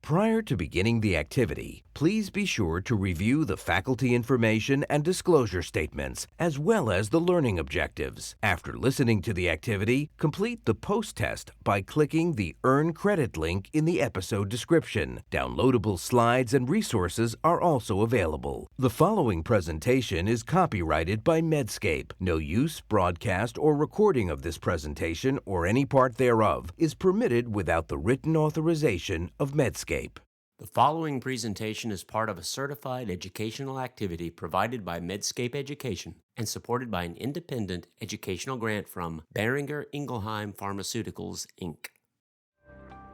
Prior to beginning the activity, please be sure to review the faculty information and disclosure statements, as well as the learning objectives. After listening to the activity, complete the post-test by clicking the Earn Credit link in the episode description. Downloadable slides and resources are also available. The following presentation is copyrighted by Medscape. No use, broadcast, or recording of this presentation or any part thereof is permitted without the written authorization of Medscape. The following presentation is part of a certified educational activity provided by Medscape Education and supported by an independent educational grant from Boehringer Ingelheim Pharmaceuticals, Inc.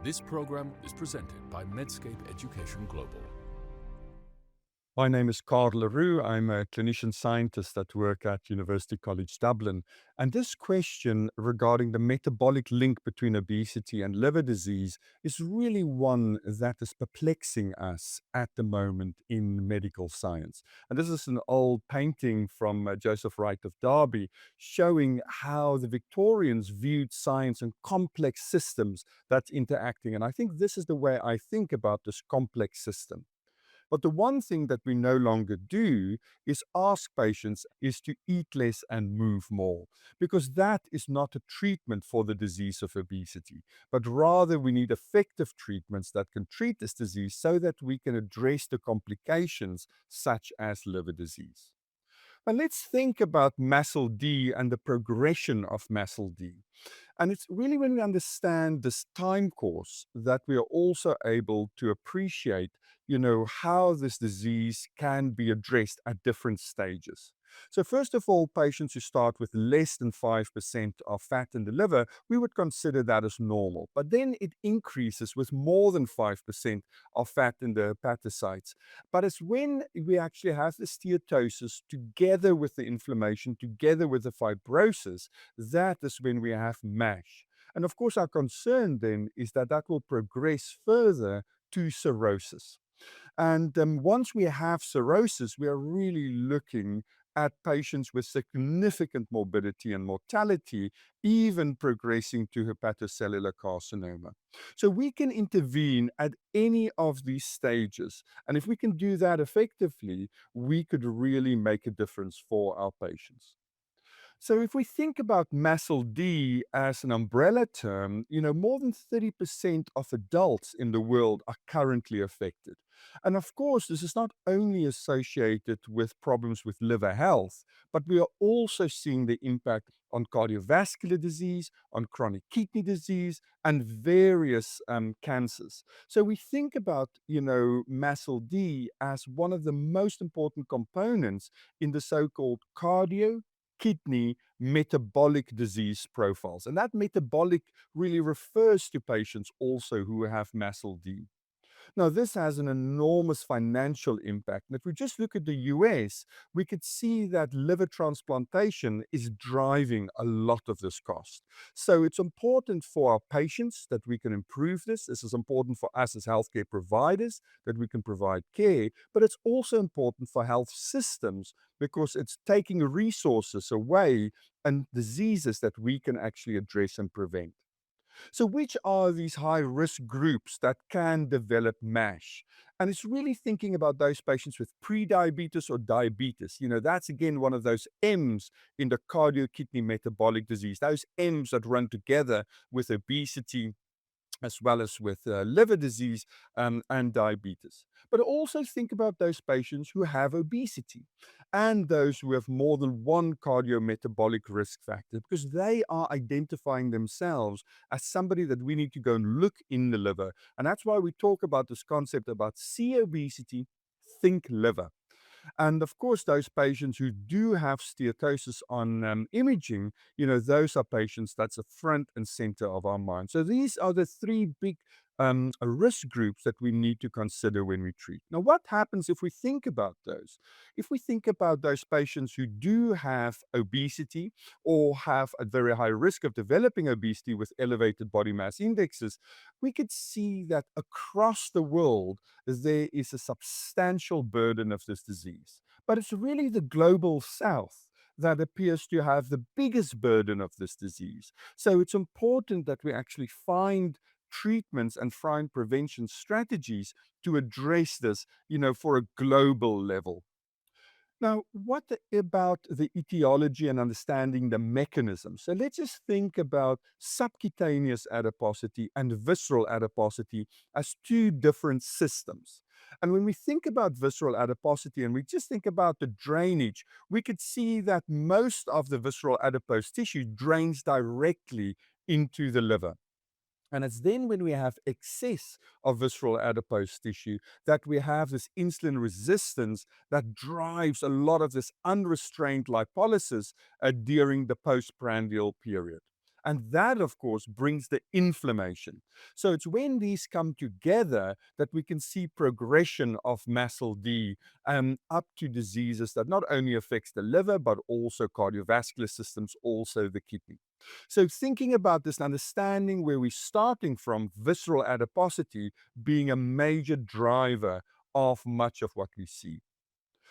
This program is presented by Medscape Education Global. My name is Carl Leroux. I'm a clinician scientist that work at University College Dublin. And this question regarding the metabolic link between obesity and liver disease is really one that is perplexing us at the moment in medical science. And this is an old painting from Joseph Wright of Derby showing how the Victorians viewed science and complex systems that's interacting. And I think this is the way I think about this complex system. But the one thing that we no longer do is ask patients is to eat less and move more, because that is not a treatment for the disease of obesity, but rather we need effective treatments that can treat this disease so that we can address the complications such as liver disease. But let's think about MASLD and the progression of MASLD. And it's really when we understand this time course that we are also able to appreciate, how this disease can be addressed at different stages. So first of all, patients who start with less than 5% of fat in the liver, we would consider that as normal. But then it increases with more than 5% of fat in the hepatocytes. But it's when we actually have the steatosis together with the inflammation, together with the fibrosis, that is when we have MASH. And of course, our concern then is that that will progress further to cirrhosis. And once we have cirrhosis, we are really looking at patients with significant morbidity and mortality, even progressing to hepatocellular carcinoma. So we can intervene at any of these stages. And if we can do that effectively, we could really make a difference for our patients. So if we think about MASLD as an umbrella term, more than 30% of adults in the world are currently affected. And of course, this is not only associated with problems with liver health, but we are also seeing the impact on cardiovascular disease, on chronic kidney disease, and various cancers. So we think about, MASLD as one of the most important components in the so-called cardio, kidney, metabolic disease profiles. And that metabolic really refers to patients also who have MASLD. Now, this has an enormous financial impact. And if we just look at the US, we could see that liver transplantation is driving a lot of this cost. So it's important for our patients that we can improve this. This is important for us as healthcare providers that we can provide care, but it's also important for health systems because it's taking resources away and diseases that we can actually address and prevent. So which are these high-risk groups that can develop MASH? And it's really thinking about those patients with prediabetes or diabetes. That's again one of those M's in the cardio-kidney metabolic disease, those M's that run together with obesity, as well as with liver disease and diabetes. But also think about those patients who have obesity and those who have more than one cardiometabolic risk factor, because they are identifying themselves as somebody that we need to go and look in the liver. And that's why we talk about this concept about see obesity, think liver. And of course, those patients who do have steatosis on imaging, those are patients that's a front and center of our mind. So these are the three big risk groups that we need to consider when we treat. Now, what happens if we think about those? If we think about those patients who do have obesity or have a very high risk of developing obesity with elevated body mass indexes, we could see that across the world, there is a substantial burden of this disease. But it's really the global south that appears to have the biggest burden of this disease. So it's important that we actually find treatments and find prevention strategies to address this, for a global level. Now, what about the etiology and understanding the mechanism? So let's just think about subcutaneous adiposity and visceral adiposity as two different systems. And when we think about visceral adiposity and we just think about the drainage, we could see that most of the visceral adipose tissue drains directly into the liver. And it's then when we have excess of visceral adipose tissue that we have this insulin resistance that drives a lot of this unrestrained lipolysis during the postprandial period. And that, of course, brings the inflammation. So it's when these come together that we can see progression of MASLD up to diseases that not only affects the liver, but also cardiovascular systems, also the kidney. So thinking about this and understanding where we're starting from, visceral adiposity being a major driver of much of what we see.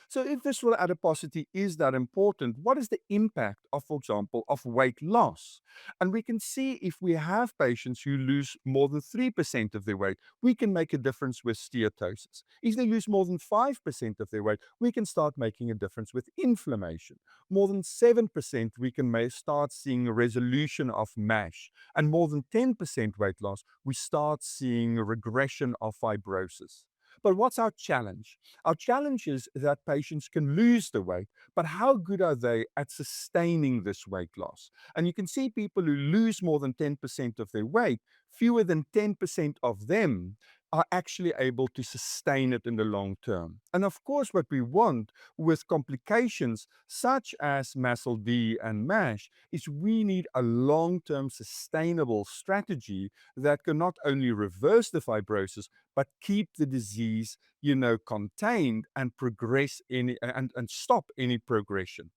So if visceral adiposity is that important, what is the impact of, for example, of weight loss? And we can see if we have patients who lose more than 3% of their weight, we can make a difference with steatosis. If they lose more than 5% of their weight, we can start making a difference with inflammation. More than 7%, we can start seeing a resolution of MASH. And more than 10% weight loss, we start seeing a regression of fibrosis. But what's our challenge? Our challenge is that patients can lose the weight, but how good are they at sustaining this weight loss? And you can see people who lose more than 10% of their weight, fewer than 10% of them are actually able to sustain it in the long term. And of course, what we want with complications such as MASLD and MASH is we need a long-term sustainable strategy that can not only reverse the fibrosis, but keep the disease, contained and progress and stop any progression.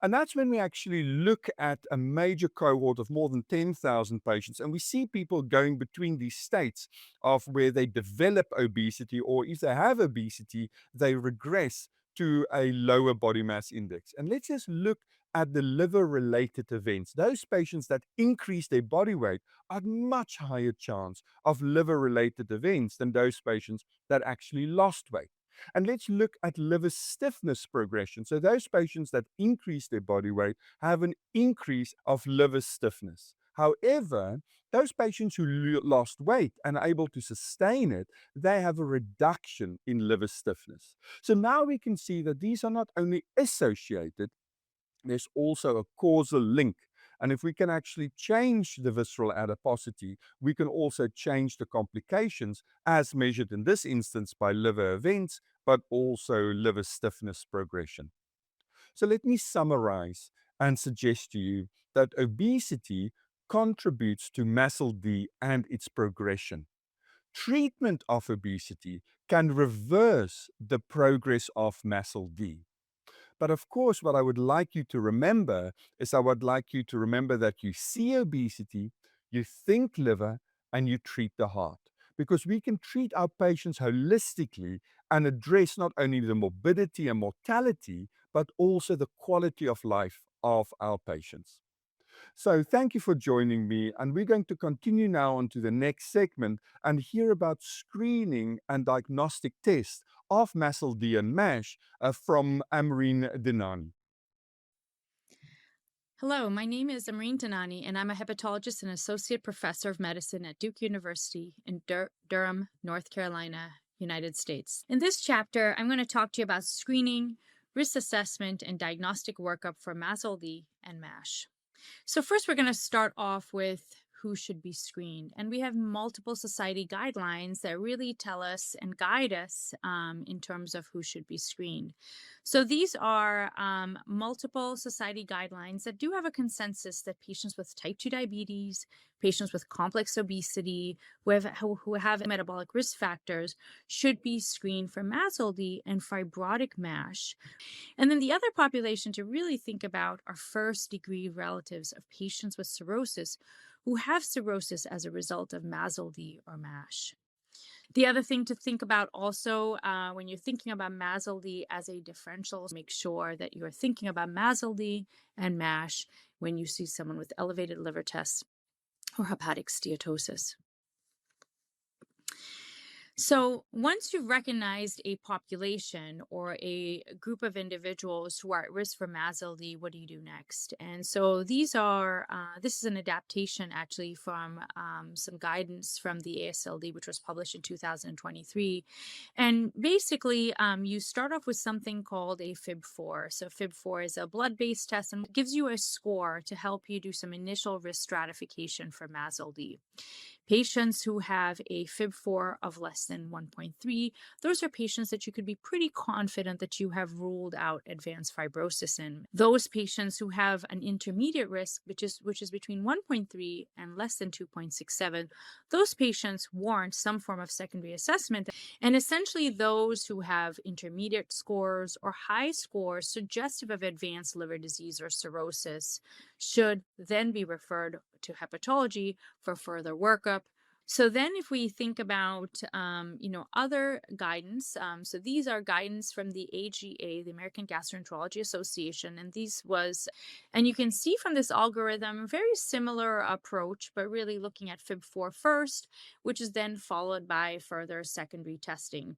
And that's when we actually look at a major cohort of more than 10,000 patients, and we see people going between these states of where they develop obesity, or if they have obesity, they regress to a lower body mass index. And let's just look at the liver-related events. Those patients that increase their body weight are at much higher chance of liver-related events than those patients that actually lost weight. And let's look at liver stiffness progression. So those patients that increase their body weight have an increase of liver stiffness. However, those patients who lost weight and are able to sustain it, they have a reduction in liver stiffness. So now we can see that these are not only associated, there's also a causal link. And if we can actually change the visceral adiposity, we can also change the complications as measured in this instance by liver events, but also liver stiffness progression. So let me summarize and suggest to you that obesity contributes to MASLD and its progression. Treatment of obesity can reverse the progress of MASLD. But of course, what I would like you to remember is I would like you to remember that you see obesity, you think liver, and you treat the heart. Because we can treat our patients holistically and address not only the morbidity and mortality, but also the quality of life of our patients. So thank you for joining me, and we're going to continue now on to the next segment and hear about screening and diagnostic tests of MASLD and MASH from Amreen Dinani. Hello, my name is Amreen Dinani, and I'm a hepatologist and associate professor of medicine at Duke University in Durham, North Carolina, United States. In this chapter, I'm going to talk to you about screening, risk assessment, and diagnostic workup for MASLD and MASH. So first, we're going to start off with who should be screened. And we have multiple society guidelines that really tell us and guide us in terms of who should be screened. So these are multiple society guidelines that do have a consensus that patients with type 2 diabetes, patients with complex obesity, who have metabolic risk factors should be screened for MASLD and fibrotic MASH. And then the other population to really think about are first-degree relatives of patients with cirrhosis who have cirrhosis as a result of MASLD or MASH. The other thing to think about also when you're thinking about MASLD as a differential, make sure that you're thinking about MASLD and MASH when you see someone with elevated liver tests or hepatic steatosis. So, once you've recognized a population or a group of individuals who are at risk for MASLD, what do you do next? And so, this is an adaptation actually from some guidance from the ASLD, which was published in 2023. And basically, you start off with something called a FIB4. So, FIB4 is a blood based test and gives you a score to help you do some initial risk stratification for MASLD. Patients who have a FIB4 of less than 1.3, those are patients that you could be pretty confident that you have ruled out advanced fibrosis in. Those patients who have an intermediate risk, which is between 1.3 and less than 2.67, those patients warrant some form of secondary assessment. And essentially, those who have intermediate scores or high scores suggestive of advanced liver disease or cirrhosis should then be referred to hepatology for further workup. So then if we think about, other guidance, so these are guidance from the AGA, the American Gastroenterology Association, and you can see from this algorithm, very similar approach, but really looking at FIB4 first, which is then followed by further secondary testing.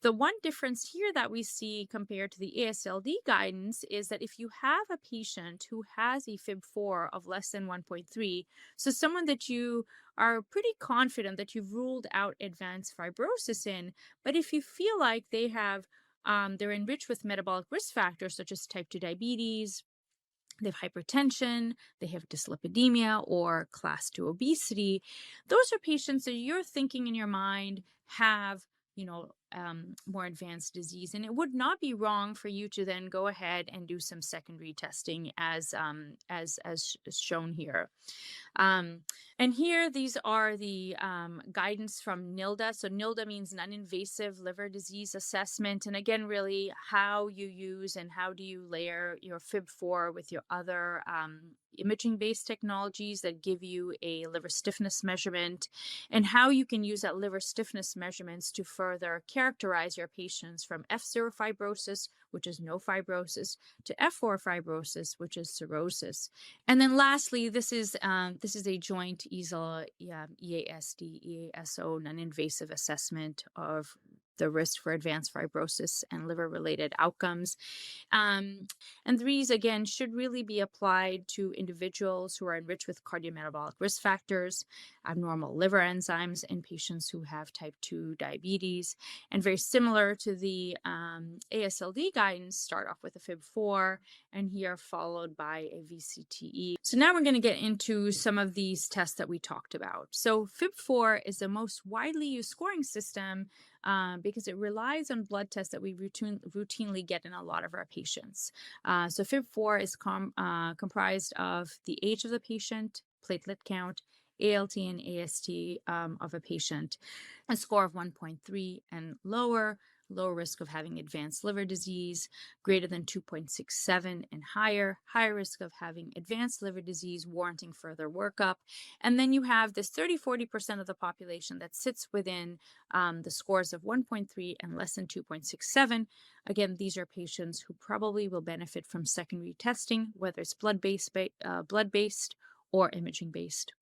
The one difference here that we see compared to the ASLD guidance is that if you have a patient who has a FIB4 of less than 1.3, so someone that you are pretty confident that you've ruled out advanced fibrosis in, but if you feel like they're enriched with metabolic risk factors such as type 2 diabetes, they have hypertension, they have dyslipidemia, or class 2 obesity, those are patients that you're thinking in your mind have more advanced disease. And it would not be wrong for you to then go ahead and do some secondary testing as shown here. And here, these are the guidance from NILDA. So NILDA means non-invasive liver disease assessment. And again, really how you use and how do you layer your FIB4 with your other imaging-based technologies that give you a liver stiffness measurement, and how you can use that liver stiffness measurements to further characterize your patients from F0 fibrosis, which is no fibrosis, to F4 fibrosis, which is cirrhosis. And then lastly, this is a joint EASL, EASD, EASO non-invasive assessment of the risk for advanced fibrosis and liver-related outcomes. And these, again, should really be applied to individuals who are enriched with cardiometabolic risk factors, abnormal liver enzymes, and patients who have type 2 diabetes. And very similar to the ASLD guidance, start off with a FIB4, and here followed by a VCTE. So now we're going to get into some of these tests that we talked about. So FIB4 is the most widely used scoring system because it relies on blood tests that we routinely get in a lot of our patients. So FIB4 is comprised of the age of the patient, platelet count, ALT and AST of a patient, a score of 1.3 and lower, low risk of having advanced liver disease, greater than 2.67 and higher, high risk of having advanced liver disease warranting further workup. And then you have this 30-40% of the population that sits within the scores of 1.3 and less than 2.67. Again, these are patients who probably will benefit from secondary testing, whether it's blood-based or imaging-based.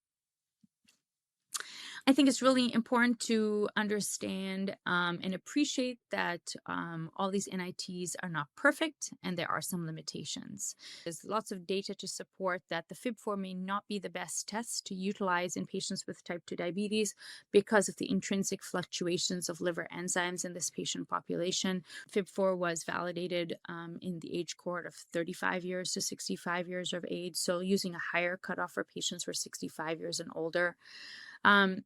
I think it's really important to understand and appreciate that all these NITs are not perfect and there are some limitations. There's lots of data to support that the FIB4 may not be the best test to utilize in patients with type 2 diabetes because of the intrinsic fluctuations of liver enzymes in this patient population. FIB4 was validated in the age cohort of 35 years to 65 years of age, so using a higher cutoff for patients who are 65 years and older.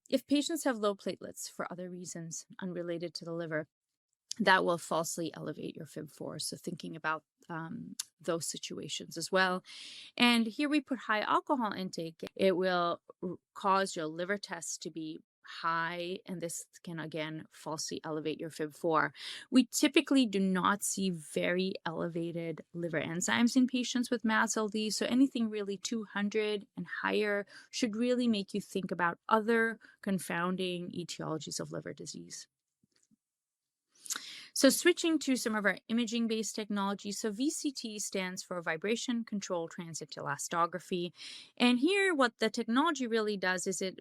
If patients have low platelets for other reasons unrelated to the liver, that will falsely elevate your FIB4. So thinking about those situations as well. And here we put high alcohol intake. It will cause your liver tests to be high, and this can again falsely elevate your FIB4. We typically do not see very elevated liver enzymes in patients with MASLD, so anything really 200 and higher should really make you think about other confounding etiologies of liver disease. So switching to some of our imaging-based technology. So VCT stands for Vibration Controlled Transient Elastography. And here what the technology really does is it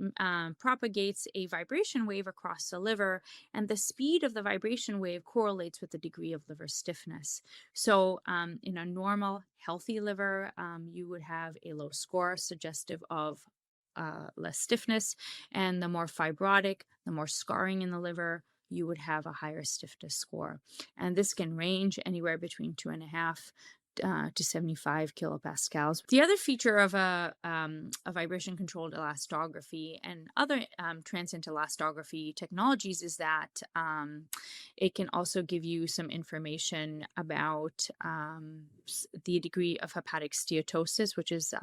propagates a vibration wave across the liver, and the speed of the vibration wave correlates with the degree of liver stiffness. So in a normal, healthy liver, you would have a low score suggestive of less stiffness, and the more fibrotic, the more scarring in the liver, you would have a higher stiffness score. And this can range anywhere between 2.5 to 75 kilopascals. The other feature of a vibration-controlled elastography and other transient elastography technologies is that it can also give you some information about the degree of hepatic steatosis, which is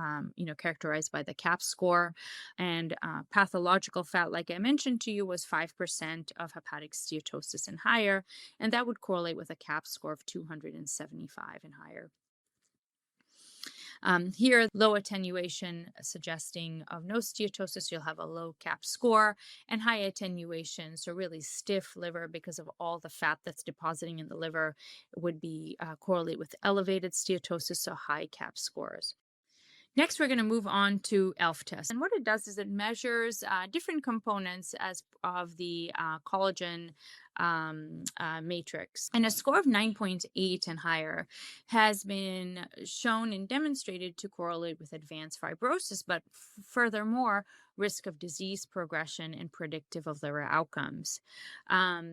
characterized by the CAP score. And pathological fat, like I mentioned to you, was 5% of hepatic steatosis and higher, and that would correlate with a CAP score of 275 and higher. Here, low attenuation suggesting of no steatosis, you'll have a low CAP score, and high attenuation, so really stiff liver because of all the fat that's depositing in the liver, would be correlate with elevated steatosis, so high CAP scores. Next, we're going to move on to ELF test. And what it does is it measures different components of the collagen matrix. And a score of 9.8 and higher has been shown and demonstrated to correlate with advanced fibrosis, but furthermore, risk of disease progression and predictive of liver outcomes.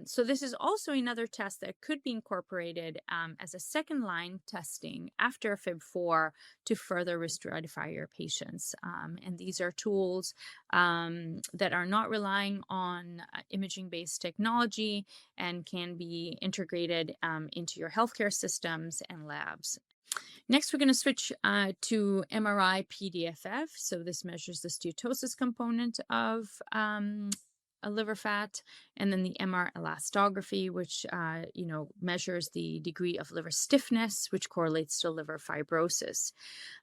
So this is also another test that could be incorporated as a second line testing after FIB4 to further stratify your patients. And these are tools that are not relying on imaging-based technology and can be integrated into your healthcare systems and labs. Next, we're going to switch to MRI PDFF. So this measures the steatosis component of a liver fat, and then the MR elastography, which measures the degree of liver stiffness, which correlates to liver fibrosis.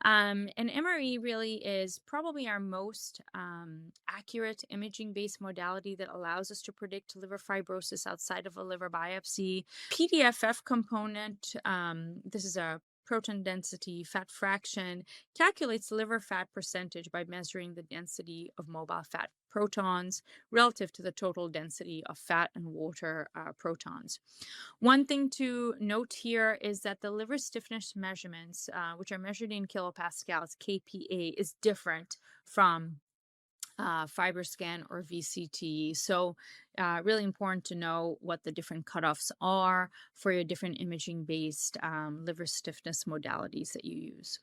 And MRE really is probably our most accurate imaging-based modality that allows us to predict liver fibrosis outside of a liver biopsy. PDFF component, this is a proton density fat fraction, calculates liver fat percentage by measuring the density of mobile fat protons relative to the total density of fat and water protons. One thing to note here is that the liver stiffness measurements, which are measured in kilopascals, kPa, is different from FibroScan or VCT. So really important to know what the different cutoffs are for your different imaging-based liver stiffness modalities that you use.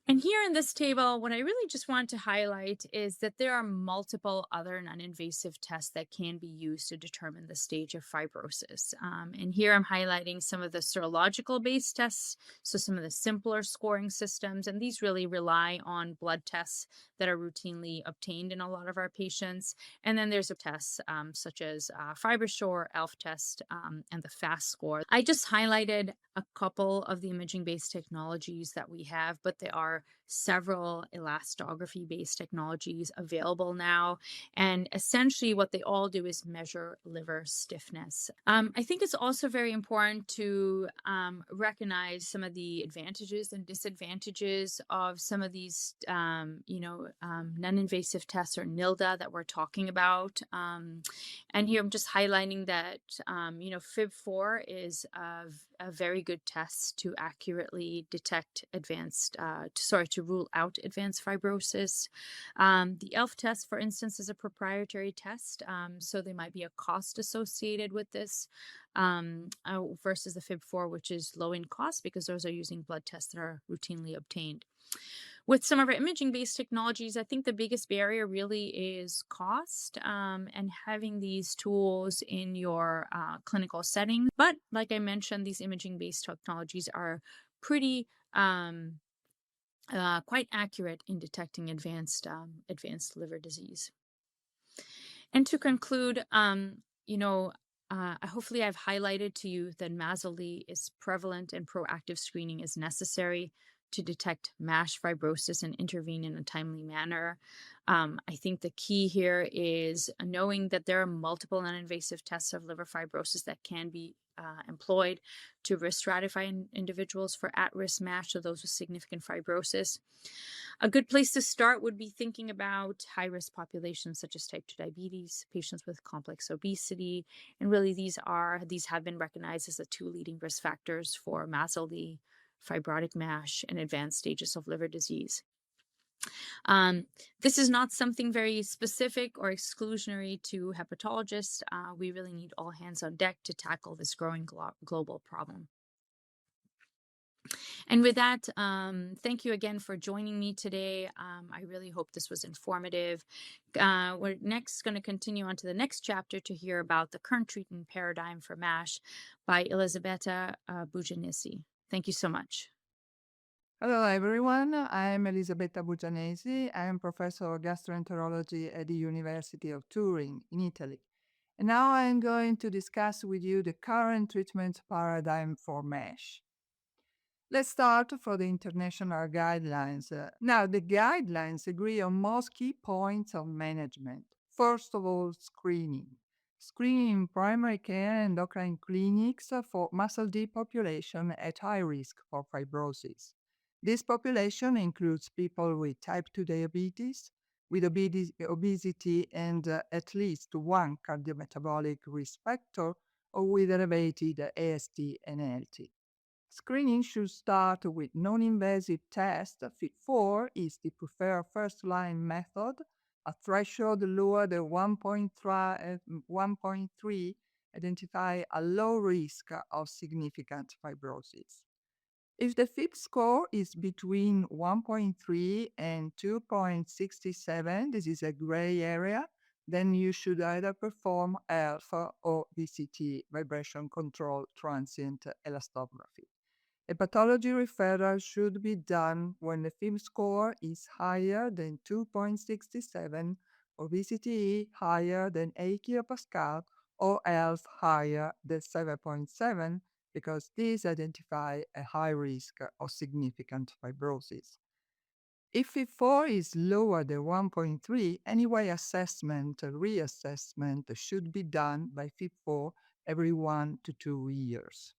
And here in this table, what I really just want to highlight is that there are multiple other non-invasive tests that can be used to determine the stage of fibrosis. And here I'm highlighting some of the serological-based tests, so some of the simpler scoring systems, and these really rely on blood tests that are routinely obtained in a lot of our patients. And then there's tests such as FiberSure, ELF test, and the FAST score. I just highlighted a couple of the imaging-based technologies that we have, but there are several elastography-based technologies available now. And essentially what they all do is measure liver stiffness. I think it's also very important to recognize some of the advantages and disadvantages of some of these, non-invasive tests or NILDA that we're talking about. And here I'm just highlighting that, FIB4 is a very good test to accurately detect to rule out advanced fibrosis. The ELF test, for instance, is a proprietary test, so there might be a cost associated with this versus the FIB4, which is low in cost because those are using blood tests that are routinely obtained. With some of our imaging-based technologies, I think the biggest barrier really is cost and having these tools in your clinical setting. But like I mentioned, these imaging-based technologies are pretty quite accurate in detecting advanced liver disease. And to conclude, hopefully I've highlighted to you that MASLD is prevalent and proactive screening is necessary to detect MASH fibrosis and intervene in a timely manner. I think the key here is knowing that there are multiple non-invasive tests of liver fibrosis that can be employed to risk stratify individuals for at-risk MASH, so those with significant fibrosis. A good place to start would be thinking about high-risk populations such as type 2 diabetes, patients with complex obesity, and really these have been recognized as the two leading risk factors for MASLD, fibrotic MASH, and advanced stages of liver disease. This is not something very specific or exclusionary to hepatologists. We really need all hands on deck to tackle this growing global problem. And with that, thank you again for joining me today. I really hope this was informative. We're next going to continue on to the next chapter to hear about the current treatment paradigm for MASH by Elisabetta Bugianesi. Thank you so much. Hello everyone, I'm Elisabetta Bugianesi. I am professor of gastroenterology at the University of Turin in Italy. And now I'm going to discuss with you the current treatment paradigm for MASH. Let's start for the international guidelines. Now, the guidelines agree on most key points of management. First of all, screening. Screening in primary care and endocrine clinics for MASLD population at high risk for fibrosis. This population includes people with type 2 diabetes, with obesity and at least one cardiometabolic risk factor, or with elevated AST and ALT. Screening should start with non-invasive tests. FIT4 is the preferred first-line method. A threshold lower than 1.3 identify a low risk of significant fibrosis. If the FIT score is between 1.3 and 2.67, this is a gray area, then you should either perform alpha or VCT, vibration control transient elastography. A pathology referral should be done when the FIB score is higher than 2.67 or VCTE higher than 8 kPa or else higher than 7.7 because these identify a high risk of significant fibrosis. If FIB4 is lower than 1.3, anyway reassessment should be done by FIB4 every 1 to 2 years.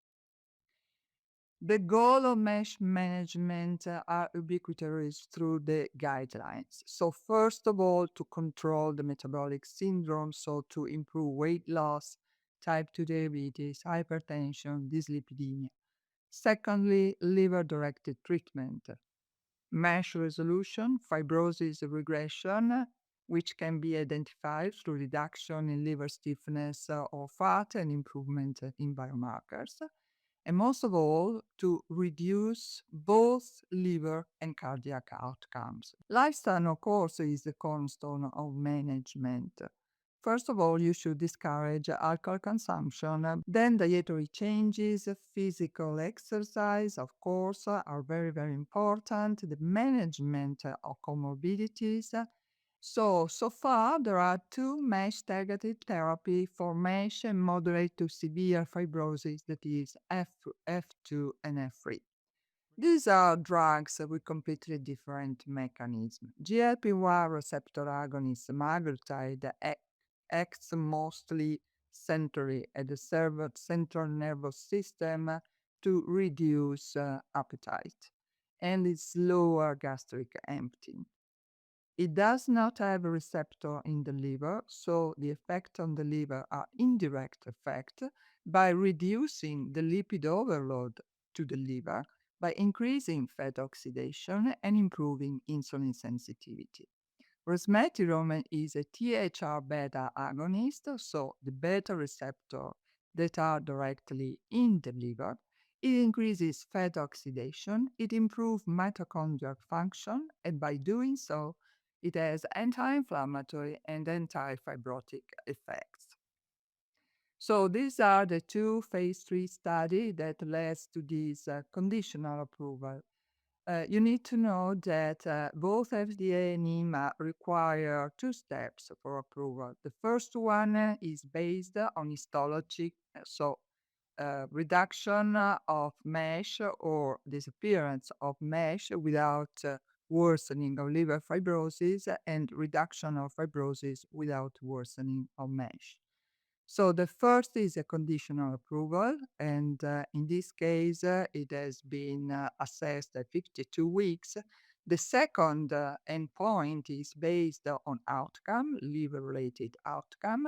The goal of MASH management are ubiquitous through the guidelines. So first of all, to control the metabolic syndrome, so to improve weight loss, type 2 diabetes, hypertension, dyslipidemia. Secondly, liver-directed treatment. MASH resolution, fibrosis regression, which can be identified through reduction in liver stiffness or fat and improvement in biomarkers. And most of all, to reduce both liver and cardiac outcomes. Lifestyle, of course, is the cornerstone of management. First of all, you should discourage alcohol consumption. Then dietary changes, physical exercise, of course, are very, very important. The management of comorbidities. So far, there are 2 MASH-targeted therapy for MASH and moderate to severe fibrosis, that is F2 and F3. These are drugs with completely different mechanisms. GLP-1 receptor agonist semaglutide acts mostly centrally at the central nervous system to reduce appetite and its lower gastric emptying. It does not have a receptor in the liver, so the effect on the liver are indirect effect by reducing the lipid overload to the liver, by increasing fat oxidation and improving insulin sensitivity. Resmetirom is a THR-beta agonist, so the beta receptor that are directly in the liver. It increases fat oxidation, it improves mitochondrial function, and by doing so, it has anti-inflammatory and anti-fibrotic effects. So these are the 2 phase 3 studies that led to this conditional approval. You need to know that both FDA and EMA require 2 steps for approval. The first one is based on histology, so reduction of MASH or disappearance of MASH without worsening of liver fibrosis and reduction of fibrosis without worsening of MASH. So the first is a conditional approval, and in this case, it has been assessed at 52 weeks. The second endpoint is based on outcome, liver-related outcome,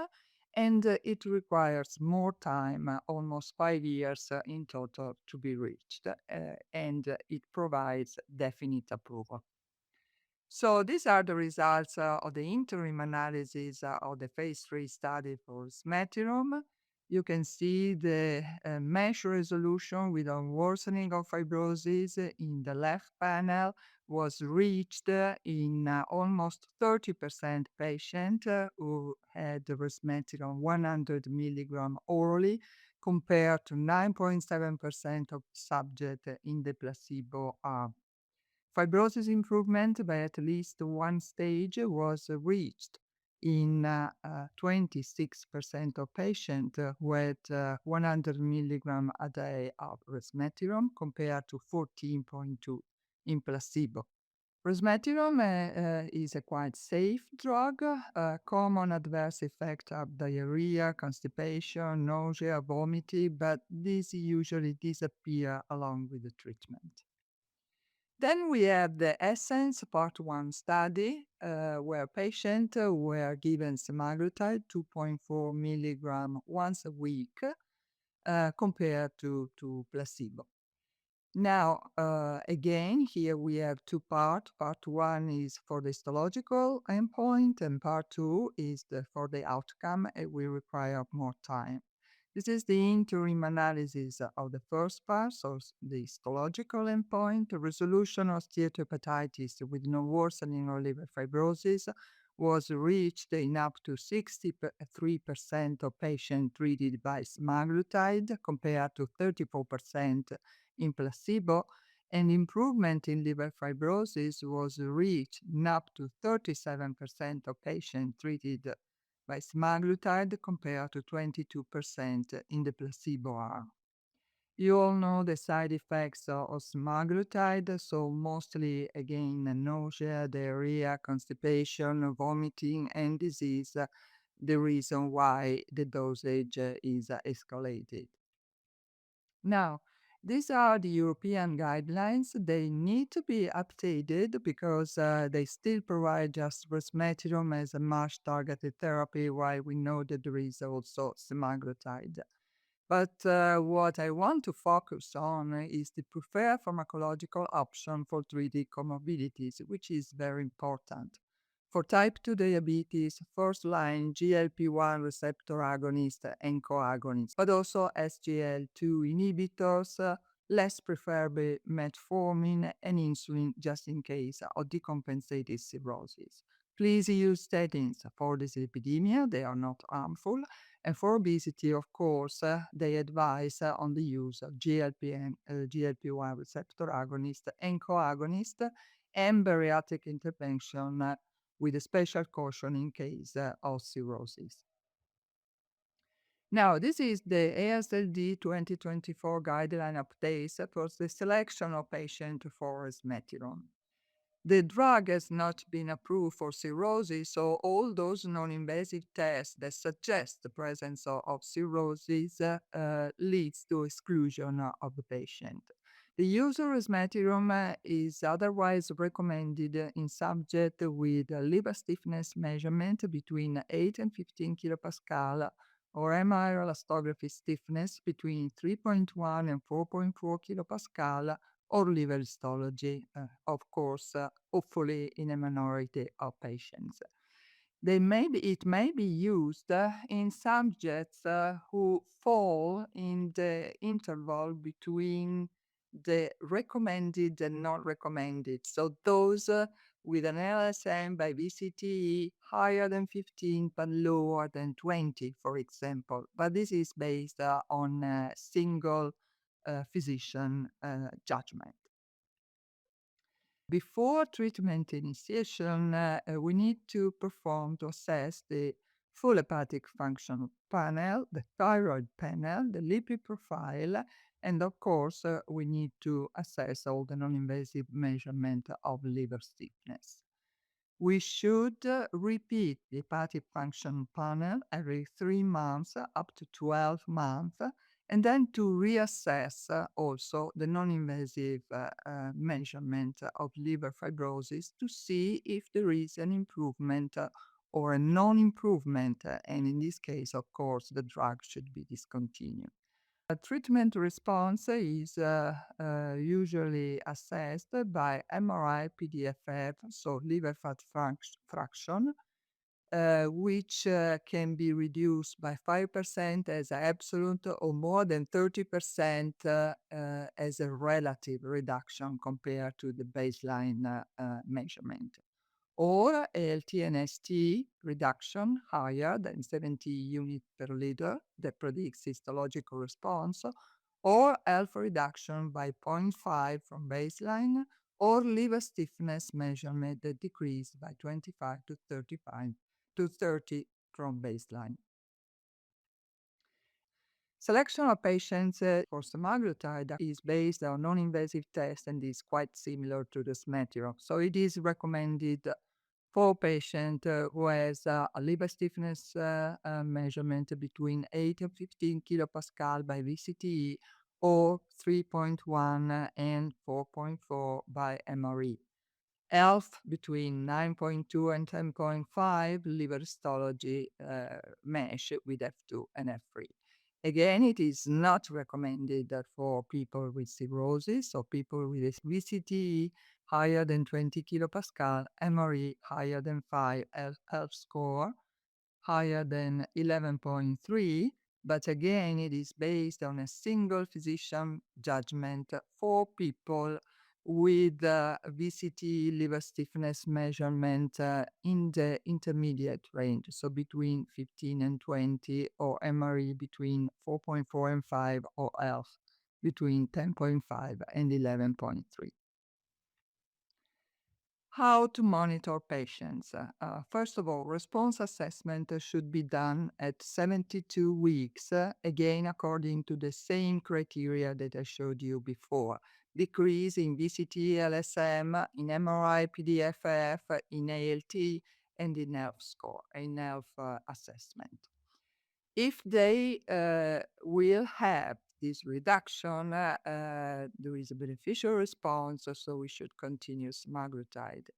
and it requires more time, almost 5 years in total, to be reached, and it provides definite approval. So these are the results of the interim analysis of the phase 3 study for resmetirom. You can see the MASH resolution with a worsening of fibrosis in the left panel was reached in almost 30% patient who had resmetirom 100 milligram orally, compared to 9.7% of subject in the placebo arm. Fibrosis improvement by at least one stage was reached in 26% of patients who had 100 milligram a day of resmetirom, compared to 14.2 in placebo. Resmetirom is a quite safe drug. Common adverse effects are diarrhea, constipation, nausea, vomiting, but these usually disappear along with the treatment. Then we have the ESSENCE Part 1 study, where patients were given semaglutide 2.4 milligram once a week, compared to placebo. Now, again, here we have two parts. Part 1 is for the histological endpoint, and Part 2 is for the outcome, and we require more time. This is the interim analysis of the first part, so the histological endpoint. The resolution of steatohepatitis with no worsening of liver fibrosis was reached in up to 63% of patients treated by semaglutide, compared to 34% in placebo, and improvement in liver fibrosis was reached in up to 37% of patients treated by semaglutide, compared to 22% in the placebo arm. You all know the side effects of semaglutide, so mostly, again, nausea, diarrhea, constipation, vomiting, and disease, the reason why the dosage is escalated. Now, these are the European guidelines. They need to be updated because they still provide just resmetirom as a MASH-targeted therapy, while we know that there is also semaglutide. But what I want to focus on is the preferred pharmacological option for 3D comorbidities, which is very important. For type 2 diabetes, first-line GLP-1 receptor agonist and coagonists, but also SGL2 inhibitors, less preferably metformin and insulin, just in case of decompensated cirrhosis. Please use statins for dyslipidemia, they are not harmful. And for obesity, of course, they advise on the use of GLP-1 receptor agonist and coagonist, and bariatric intervention with a special caution in case of cirrhosis. Now, this is the ASLD 2024 guideline updates for the selection of patients for resmetirom. The drug has not been approved for cirrhosis, so all those non-invasive tests that suggest the presence of cirrhosis leads to exclusion of the patient. The use of resmetirom is otherwise recommended in subjects with liver stiffness measurement between 8 and 15 kilopascal, or MR elastography stiffness between 3.1 and 4.4 kilopascal, or liver histology, of course, hopefully in a minority of patients. It may be used in subjects who fall in the interval between the recommended and not recommended. So those with an LSM by VCTE higher than 15 but lower than 20, for example. But this is based on single physician judgment. Before treatment initiation, we need to assess the full hepatic function panel, the thyroid panel, the lipid profile, and of course, we need to assess all the non-invasive measurement of liver stiffness. We should repeat the hepatic function panel every 3 months up to 12 months, and then to reassess also the non-invasive measurement of liver fibrosis to see if there is an improvement or a non-improvement, and in this case, of course, the drug should be discontinued. A treatment response is usually assessed by MRI-PDFF, so liver fat fraction, which can be reduced by 5% as absolute or more than 30% as a relative reduction compared to the baseline measurement. Or LTNST reduction higher than 70 units per liter that predicts histological response, or alpha reduction by 0.5 from baseline, or liver stiffness measurement that decreased by 25 to 35 to 30 from baseline. Selection of patients for semaglutide is based on non-invasive tests and is quite similar to the smetirol. So it is recommended for patient who has a liver stiffness measurement between 8 and 15 kilopascal by VCTE or 3.1 and 4.4 by MRE. ELF between 9.2 and 10.5 liver histology mesh with F2 and F3. Again, it is not recommended for people with cirrhosis or people with VCTE higher than 20 kilopascal, MRE higher than 5, ELF score higher than 11.3, but again, it is based on a single physician judgment for people with VCT liver stiffness measurement in the intermediate range, so between 15 and 20, or MRE between 4.4 and 5, or ELF between 10.5 and 11.3. How to monitor patients? First of all, response assessment should be done at 72 weeks, again according to the same criteria that I showed you before. Decrease in VCT, LSM, in MRI, PDFF, in ALT, and in ELF score, in ELF assessment. If they will have this reduction, there is a beneficial response, so we should continue semaglutide.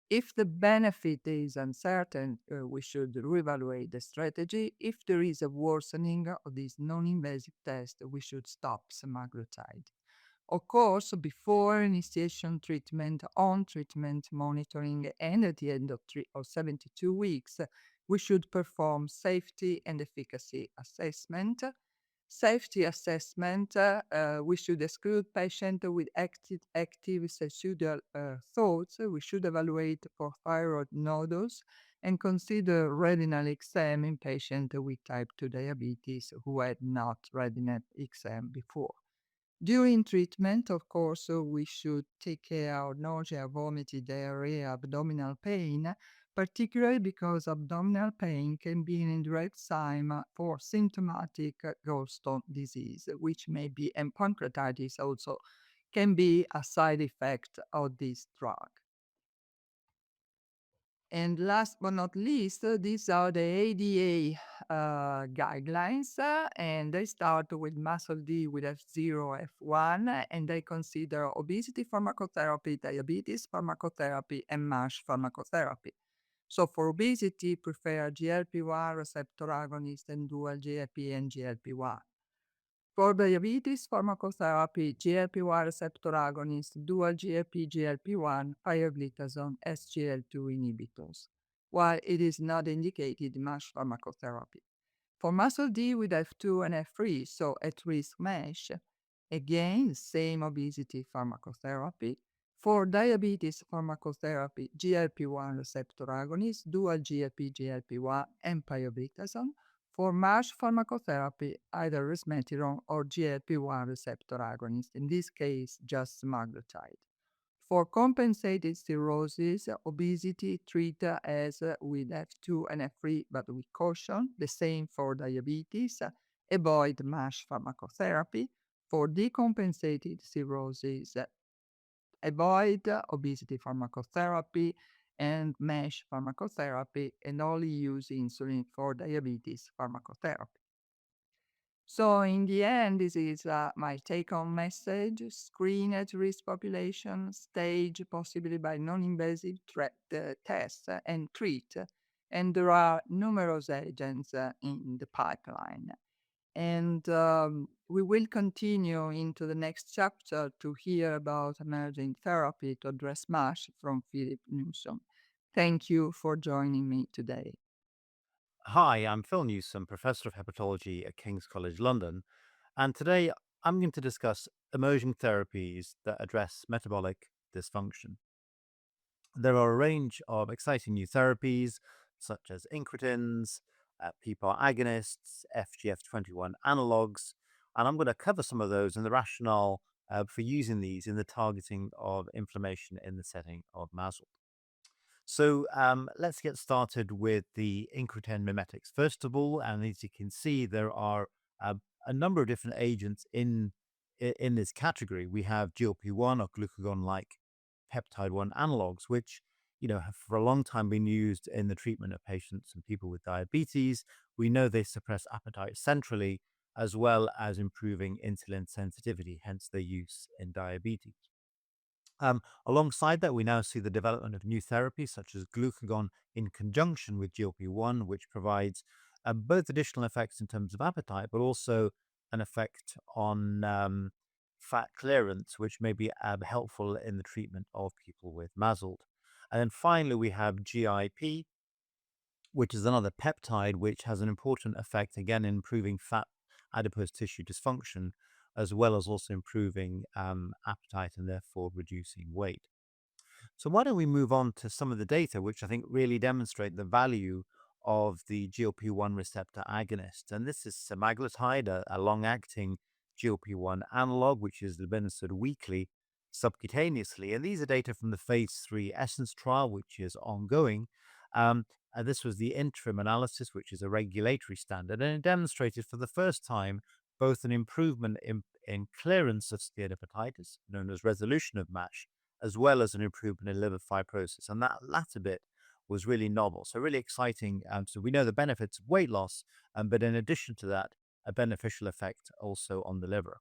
If the benefit is uncertain, we should reevaluate the strategy. If there is a worsening of this non-invasive test, we should stop semaglutide. Of course, before initiation treatment, on treatment monitoring, and at the end of 72 weeks, we should perform safety and efficacy assessment. Safety assessment, we should exclude patients with active suicidal thoughts. We should evaluate for thyroid nodules and consider retinal exam in patients with type 2 diabetes who had not retinal exam before. During treatment, of course, we should take care of nausea, vomiting, diarrhea, abdominal pain, particularly because abdominal pain can be an indirect sign for symptomatic gallstone disease, which may be, and pancreatitis also can be a side effect of this drug. And last but not least, these are the ADA guidelines, and they start with MASLD with F0, F1, and they consider obesity pharmacotherapy, diabetes pharmacotherapy, and MASH pharmacotherapy. So for obesity, prefer GLP-1 receptor agonist and dual GLP and GLP-1. For diabetes pharmacotherapy, GLP-1 receptor agonist, dual GLP-1, pioglitazone, SGL2 inhibitors, while it is not indicated in MASH pharmacotherapy. For MASLD with F2 and F3, so at-risk MASH, again, same obesity pharmacotherapy. For diabetes pharmacotherapy, GLP-1 receptor agonist, dual GLP-1, and pioglitazone. For MASH pharmacotherapy, either resmetirom or GLP-1 receptor agonist, in this case, just semaglutide. For compensated cirrhosis, obesity treat as with F2 and F3, but with caution. The same for diabetes. Avoid MASH pharmacotherapy. For decompensated cirrhosis, avoid obesity pharmacotherapy and MASH pharmacotherapy, and only use insulin for diabetes pharmacotherapy. So in the end, this is my take-home message. Screen at risk population, stage possibly by non-invasive tests, and treat. And there are numerous agents in the pipeline. And we will continue into the next chapter to hear about emerging therapy to address MASH from Philip Newsom. Thank you for joining me today. Hi, I'm Phil Newsom, Professor of Hepatology at King's College London, and today I'm going to discuss emerging therapies that address metabolic dysfunction. There are a range of exciting new therapies, such as incretins, PPAR agonists, FGF21 analogs, and I'm going to cover some of those and the rationale for using these in the targeting of inflammation in the setting of MASLD. So let's get started with the incretin mimetics. First of all, and as you can see, there are a number of different agents in this category. We have GLP-1 or glucagon-like peptide 1 analogs, which have for a long time been used in the treatment of patients and people with diabetes. We know they suppress appetite centrally, as well as improving insulin sensitivity, hence their use in diabetes. Alongside that, we now see the development of new therapies such as glucagon in conjunction with GLP-1, which provides both additional effects in terms of appetite, but also an effect on fat clearance, which may be helpful in the treatment of people with MASLD. And then finally, we have GIP, which is another peptide which has an important effect, again, in improving fat adipose tissue dysfunction, as well as also improving appetite and therefore reducing weight. So why don't we move on to some of the data which I think really demonstrate the value of the GLP-1 receptor agonist. And this is semaglutide, a long-acting GLP-1 analog, which is administered weekly subcutaneously. And these are data from the phase 3 Essence trial, which is ongoing. This was the interim analysis, which is a regulatory standard, and it demonstrated for the first time both an improvement in clearance of steatohepatitis, known as resolution of MASH, as well as an improvement in liver fibrosis. And that latter bit was really novel. So really exciting. So we know the benefits of weight loss, but in addition to that, a beneficial effect also on the liver.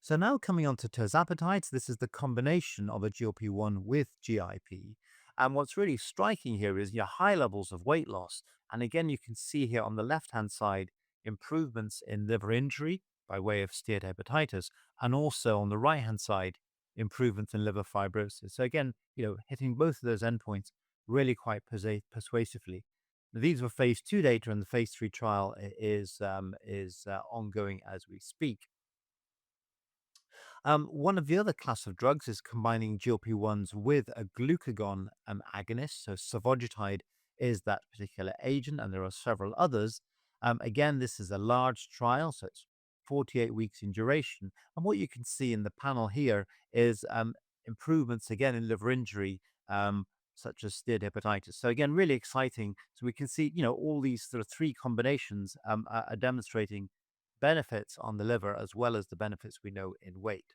So now coming on to tirzepatide, this is the combination of a GLP-1 with GIP. And what's really striking here is your high levels of weight loss. And again, you can see here on the left-hand side, improvements in liver injury by way of steatohepatitis, and also on the right-hand side, improvements in liver fibrosis. So again, hitting both of those endpoints really quite persuasively. These were phase 2 data, and the phase 3 trial is ongoing as we speak. One of the other class of drugs is combining GLP-1s with a glucagon agonist. So survodutide is that particular agent, and there are several others. Again, this is a large trial, so it's 48 weeks in duration. And what you can see in the panel here is improvements again in liver injury, such as steatohepatitis. So again, really exciting. So we can see, all these sort of three combinations are demonstrating benefits on the liver as well as the benefits we know in weight.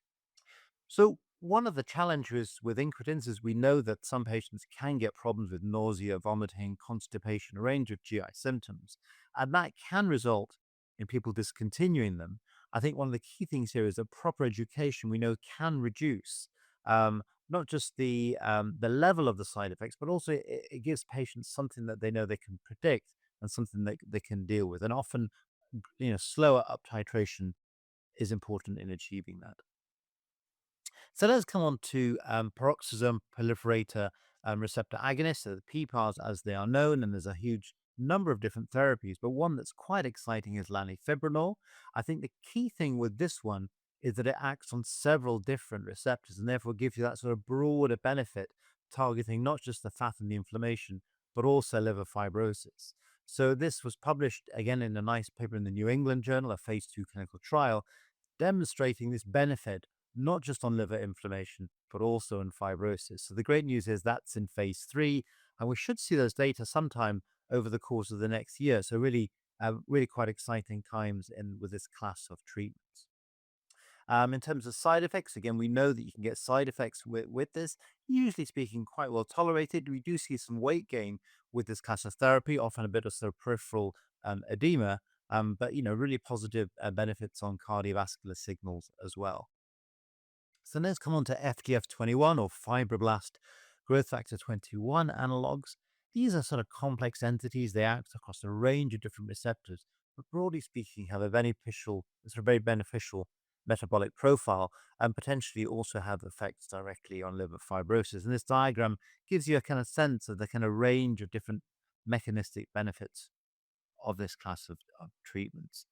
So one of the challenges with incretins is we know that some patients can get problems with nausea, vomiting, constipation, a range of GI symptoms, and that can result in people discontinuing them. I think one of the key things here is that proper education we know can reduce not just the level of the side effects, but also it gives patients something that they know they can predict and something that they can deal with. And often, slower up titration is important in achieving that. So let's come on to peroxisome proliferator receptor agonists, so the PPARs as they are known, and there's a huge number of different therapies, but one that's quite exciting is lanifibranor. I think the key thing with this one is that it acts on several different receptors and therefore gives you that sort of broader benefit, targeting not just the fat and the inflammation, but also liver fibrosis. So this was published again in a nice paper in the New England Journal, a phase 2 clinical trial, demonstrating this benefit not just on liver inflammation, but also in fibrosis. So the great news is that's in phase 3, and we should see those data sometime over the course of the next year. So really quite exciting times with this class of treatments. In terms of side effects, again, we know that you can get side effects with this. Usually speaking, quite well tolerated. We do see some weight gain with this class of therapy, often a bit of sort of peripheral edema, but really positive benefits on cardiovascular signals as well. So let's come on to FGF21 or fibroblast growth factor 21 analogs. These are sort of complex entities. They act across a range of different receptors, but broadly speaking, have a very beneficial metabolic profile and potentially also have effects directly on liver fibrosis. And this diagram gives you a kind of sense of the kind of range of different mechanistic benefits of this class of treatments.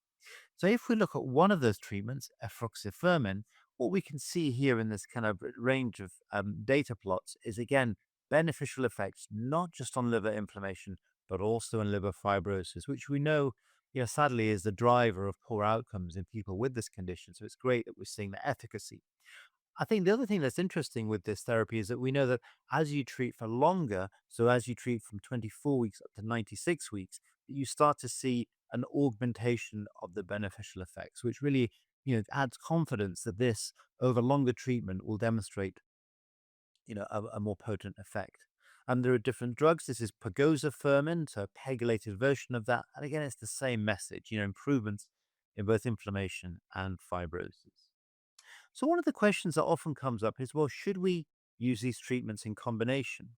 So if we look at one of those treatments, efruxifermin, what we can see here in this kind of range of data plots is, again, beneficial effects, not just on liver inflammation, but also in liver fibrosis, which we know, sadly, is the driver of poor outcomes in people with this condition. So it's great that we're seeing the efficacy. I think the other thing that's interesting with this therapy is that we know that as you treat for longer, so as you treat from 24 weeks up to 96 weeks, you start to see an augmentation of the beneficial effects, which really, adds confidence that this over longer treatment will demonstrate, a more potent effect. And there are different drugs. This is pegozafermin, so a pegylated version of that. And again, it's the same message, improvements in both inflammation and fibrosis. So one of the questions that often comes up is, well, should we use these treatments in combination?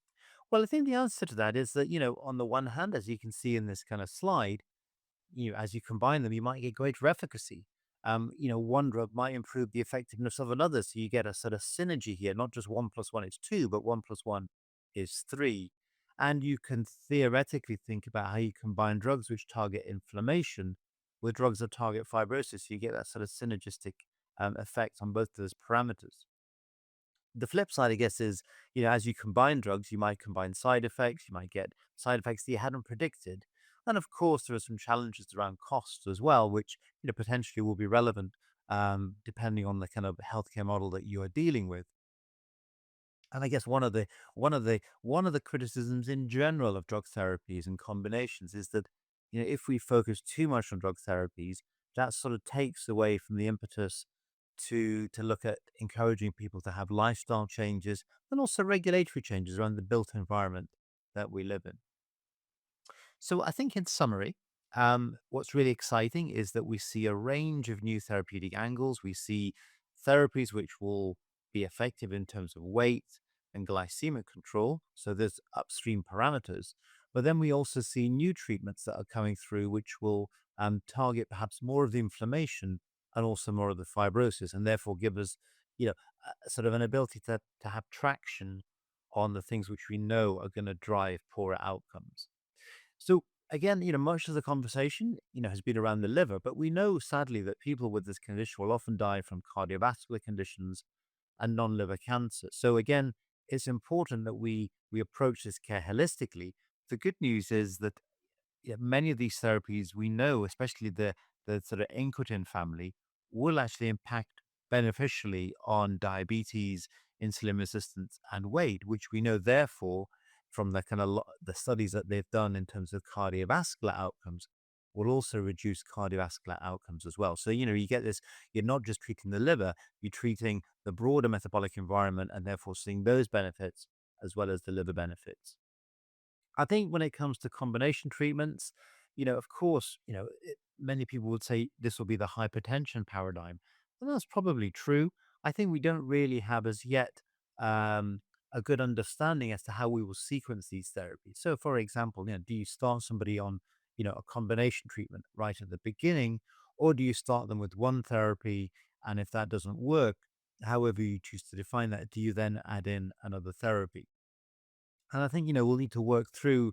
Well, I think the answer to that is that, on the one hand, as you can see in this kind of slide, as you combine them, you might get greater efficacy. One drug might improve the effectiveness of another. So you get a sort of synergy here, not just 1+1 is 2, but 1+1 is 3. And you can theoretically think about how you combine drugs which target inflammation with drugs that target fibrosis. So you get that sort of synergistic effect on both those parameters. The flip side, I guess, is, as you combine drugs, you might combine side effects, you might get side effects that you hadn't predicted. And of course, there are some challenges around costs as well, which, potentially will be relevant depending on the kind of healthcare model that you are dealing with. And I guess one of the criticisms in general of drug therapies and combinations is that, if we focus too much on drug therapies, that sort of takes away from the impetus to look at encouraging people to have lifestyle changes and also regulatory changes around the built environment that we live in. So I think in summary, what's really exciting is that we see a range of new therapeutic angles. We see therapies which will be effective in terms of weight and glycemic control. So there's upstream parameters. But then we also see new treatments that are coming through which will target perhaps more of the inflammation and also more of the fibrosis, and therefore give us, sort of an ability to have traction on the things which we know are going to drive poorer outcomes. So again, much of the conversation, has been around the liver, but we know sadly that people with this condition will often die from cardiovascular conditions and non-liver cancer. So again, it's important that we approach this care holistically. The good news is that many of these therapies we know, especially the sort of incretin family, will actually impact beneficially on diabetes, insulin resistance, and weight, which we know therefore from the kind of the studies that they've done in terms of cardiovascular outcomes will also reduce cardiovascular outcomes as well. So, you get this, you're not just treating the liver, you're treating the broader metabolic environment and therefore seeing those benefits as well as the liver benefits. I think when it comes to combination treatments, of course, many people would say this will be the hypertension paradigm. And that's probably true. I think we don't really have as yet a good understanding as to how we will sequence these therapies. So, for example, do you start somebody on, a combination treatment right at the beginning, or do you start them with one therapy? And if that doesn't work, however you choose to define that, do you then add in another therapy? And I think, we'll need to work through,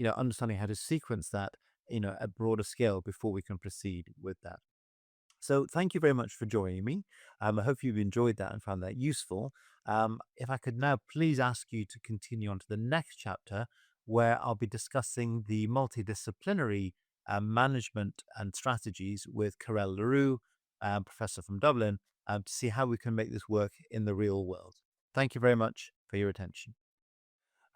understanding how to sequence that, at broader scale before we can proceed with that. So thank you very much for joining me. I hope you've enjoyed that and found that useful. If I could now please ask you to continue on to the next chapter, where I'll be discussing the multidisciplinary management and strategies with Karel Leroux, professor from Dublin, to see how we can make this work in the real world. Thank you very much for your attention.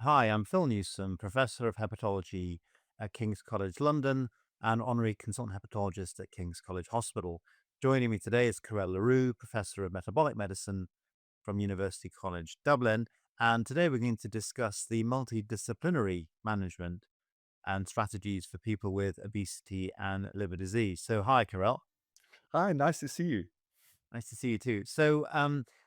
Hi, I'm Phil Newsom, Professor of Hepatology at King's College London and Honorary Consultant Hepatologist at King's College Hospital. Joining me today is Carel LaRue, Professor of Metabolic Medicine from University College Dublin. And today we're going to discuss the multidisciplinary management and strategies for people with obesity and liver disease. So, hi, Carel. Hi, nice to see you. Nice to see you too. So,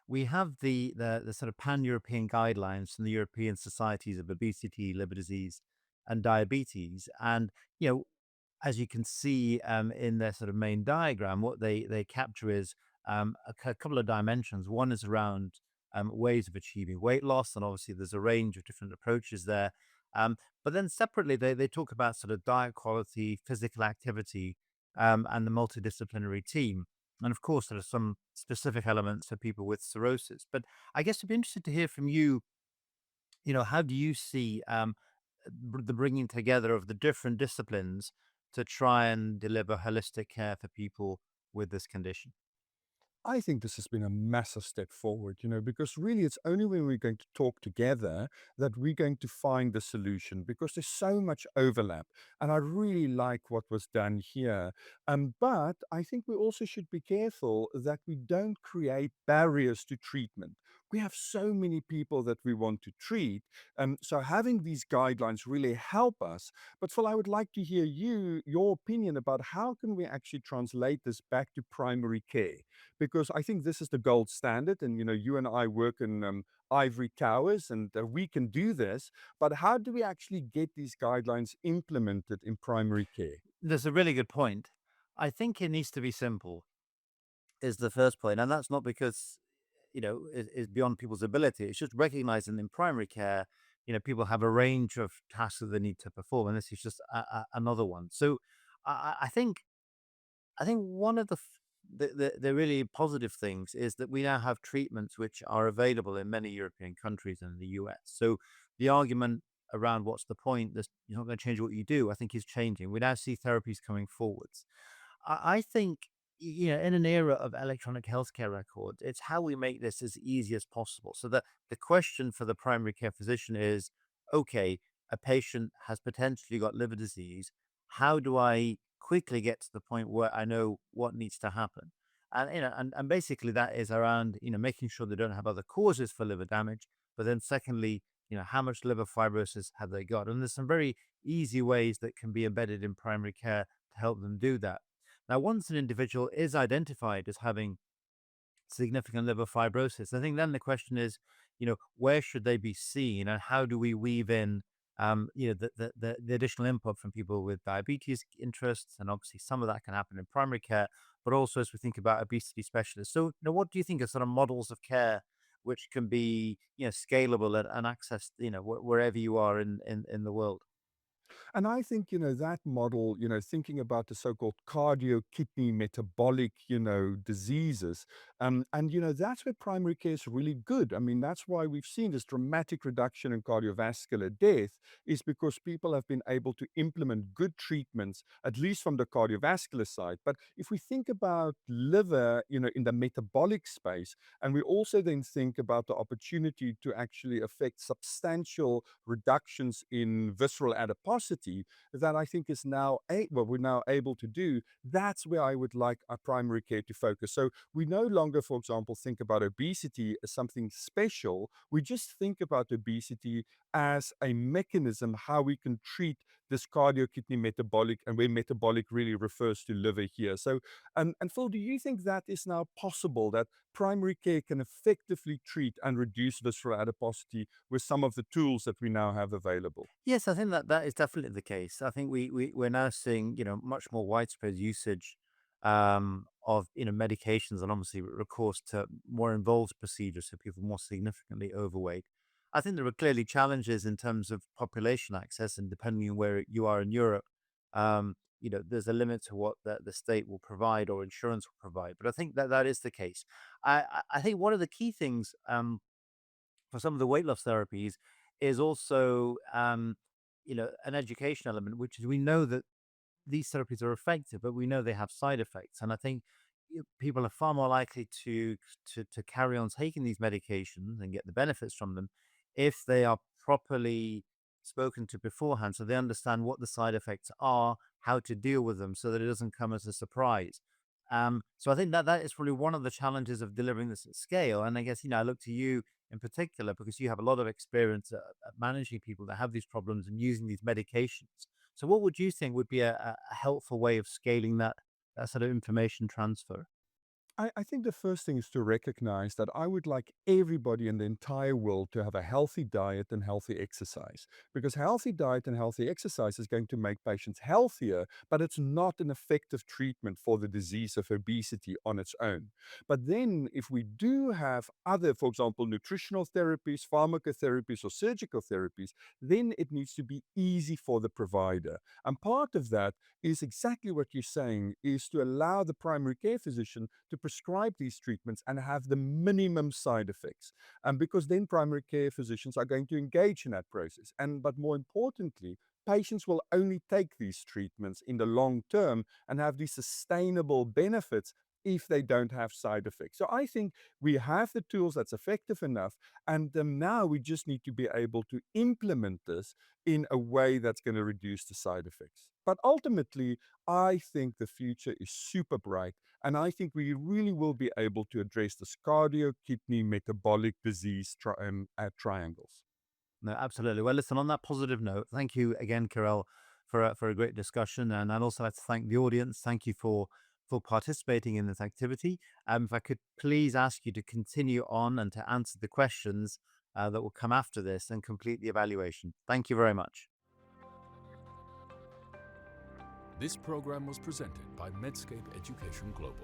we have the sort of pan-European guidelines from the European Societies of Obesity, Liver Disease, and Diabetes, and you know, as you can see in their sort of main diagram, what they capture is a couple of dimensions. One is around ways of achieving weight loss, and obviously there's a range of different approaches there. But then separately, they talk about sort of diet quality, physical activity, and the multidisciplinary team. And of course, there are some specific elements for people with cirrhosis. But I guess I'd be interested to hear from you. How do you see the bringing together of the different disciplines to try and deliver holistic care for people with this condition? I think this has been a massive step forward, because really it's only when we're going to talk together that we're going to find the solution because there's so much overlap. And I really like what was done here. But I think we also should be careful that we don't create barriers to treatment. We have so many people that we want to treat. So having these guidelines really help us. But Phil, I would like to hear your opinion about how can we actually translate this back to primary care? Because I think this is the gold standard. And, you and I work in ivory towers and we can do this. But how do we actually get these guidelines implemented in primary care? That's a really good point. I think it needs to be simple, is the first point. And that's not because, it's beyond people's ability. It's just recognizing in primary care, people have a range of tasks that they need to perform. And this is just another one. So I think one of the really positive things is that we now have treatments which are available in many European countries and the US. So the argument around what's the point, this you're not going to change what you do, I think is changing. We now see therapies coming forwards. I think in an era of electronic healthcare records, it's how we make this as easy as possible. So that the question for the primary care physician is, okay, a patient has potentially got liver disease. How do I quickly get to the point where I know what needs to happen? And and basically that is around making sure they don't have other causes for liver damage. But then secondly, how much liver fibrosis have they got? And there's some very easy ways that can be embedded in primary care to help them do that. Now, once an individual is identified as having significant liver fibrosis, I think then the question is, where should they be seen and how do we weave in, the additional input from people with diabetes interests? And obviously some of that can happen in primary care, but also as we think about obesity specialists. So, what do you think are sort of models of care which can be, scalable and accessed, wherever you are in the world? And I think, that model, thinking about the so-called cardio, kidney, metabolic, diseases. And, that's where primary care is really good. I mean, that's why we've seen this dramatic reduction in cardiovascular death is because people have been able to implement good treatments, at least from the cardiovascular side. But if we think about liver, in the metabolic space, and we also then think about the opportunity to actually affect substantial reductions in visceral adiposity that I think is now what we're now able to do. That's where I would like our primary care to focus. So we no longer, for example, think about obesity as something special. We just think about obesity as a mechanism how we can treat this cardio kidney metabolic, and where metabolic really refers to liver here. So and Phil, do you think that is now possible, that primary care can effectively treat and reduce visceral adiposity with some of the tools that we now have available? Yes, I think that is definitely the case. I think we're now seeing much more widespread usage of medications and obviously recourse to more involved procedures for people more significantly overweight. I think there are clearly challenges in terms of population access, and depending on where you are in Europe, there's a limit to what the state will provide or insurance will provide. But I think that is the case. I think one of the key things for some of the weight loss therapies is also an education element, which is we know that these therapies are effective, but we know they have side effects. And I think people are far more likely to carry on taking these medications and get the benefits from them if they are properly spoken to beforehand, so they understand what the side effects are, how to deal with them, so that it doesn't come as a surprise. So I think that that is probably one of the challenges of delivering this at scale. And I guess, I look to you in particular because you have a lot of experience at managing people that have these problems and using these medications. So what would you think would be a helpful way of scaling that sort of information transfer? I think the first thing is to recognize that I would like everybody in the entire world to have a healthy diet and healthy exercise, because healthy diet and healthy exercise is going to make patients healthier, but it's not an effective treatment for the disease of obesity on its own. But then, if we do have other, for example, nutritional therapies, pharmacotherapies, or surgical therapies, then it needs to be easy for the provider. And part of that is exactly what you're saying, is to allow the primary care physician to prescribe these treatments and have the minimum side effects. And because then primary care physicians are going to engage in that process. But more importantly, patients will only take these treatments in the long term and have these sustainable benefits if they don't have side effects. So I think we have the tools that's effective enough, and now we just need to be able to implement this in a way that's going to reduce the side effects. But ultimately, I think the future is super bright, and I think we really will be able to address this cardio, kidney, metabolic disease triangles. No, absolutely. Well, listen, on that positive note, thank you again, Karel, for a great discussion. And I'd also like to thank the audience. Thank you for participating in this activity. If I could please ask you to continue on and to answer the questions that will come after this and complete the evaluation. Thank you very much. This program was presented by Medscape Education Global.